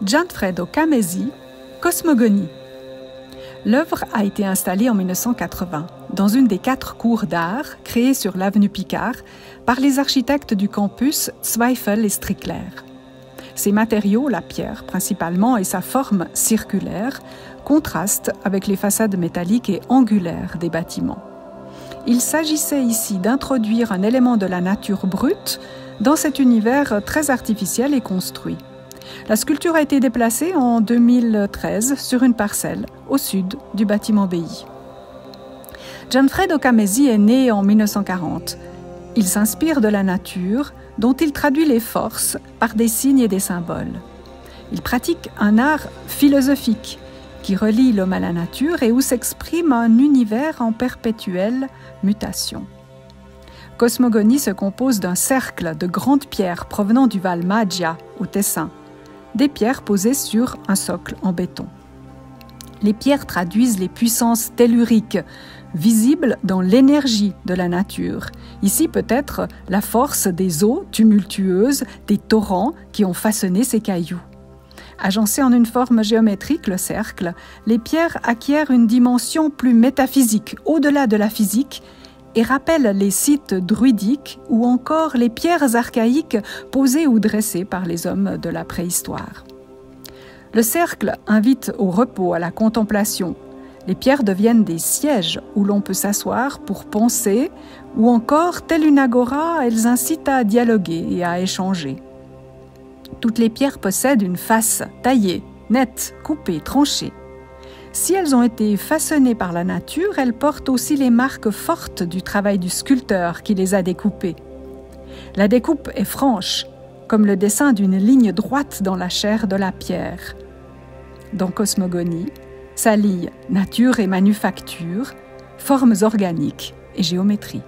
Gianfredo Camesi, Cosmogonie. L'œuvre a été installée en 1980 dans une des 4 cours d'art créées sur l'avenue Picard par les architectes du campus Zweifel et Strickler. Ses matériaux, la pierre principalement et sa forme circulaire, contrastent avec les façades métalliques et angulaires des bâtiments. Il s'agissait ici d'introduire un élément de la nature brute dans cet univers très artificiel et construit. La sculpture a été déplacée en 2013 sur une parcelle au sud du bâtiment BI. Gianfredo Camesi est né en 1940. Il s'inspire de la nature, dont il traduit les forces par des signes et des symboles. Il pratique un art philosophique qui relie l'homme à la nature et où s'exprime un univers en perpétuelle mutation. Cosmogonie se compose d'un cercle de grandes pierres provenant du Val Maggia, au Tessin, des pierres posées sur un socle en béton. Les pierres traduisent les puissances telluriques, visibles dans l'énergie de la nature. Ici peut-être la force des eaux tumultueuses, des torrents qui ont façonné ces cailloux. Agencées en une forme géométrique, le cercle, les pierres acquièrent une dimension plus métaphysique, au-delà de la physique, et rappellent les sites druidiques ou encore les pierres archaïques posées ou dressées par les hommes de la préhistoire. Le cercle invite au repos, à la contemplation. Les pierres deviennent des sièges où l'on peut s'asseoir pour penser, ou encore, telle une agora, elles incitent à dialoguer et à échanger. Toutes les pierres possèdent une face taillée, nette, coupée, tranchée. Si elles ont été façonnées par la nature, elles portent aussi les marques fortes du travail du sculpteur qui les a découpées. La découpe est franche, comme le dessin d'une ligne droite dans la chair de la pierre. Dans Cosmogonie, s'allient nature et manufacture, formes organiques et géométrie.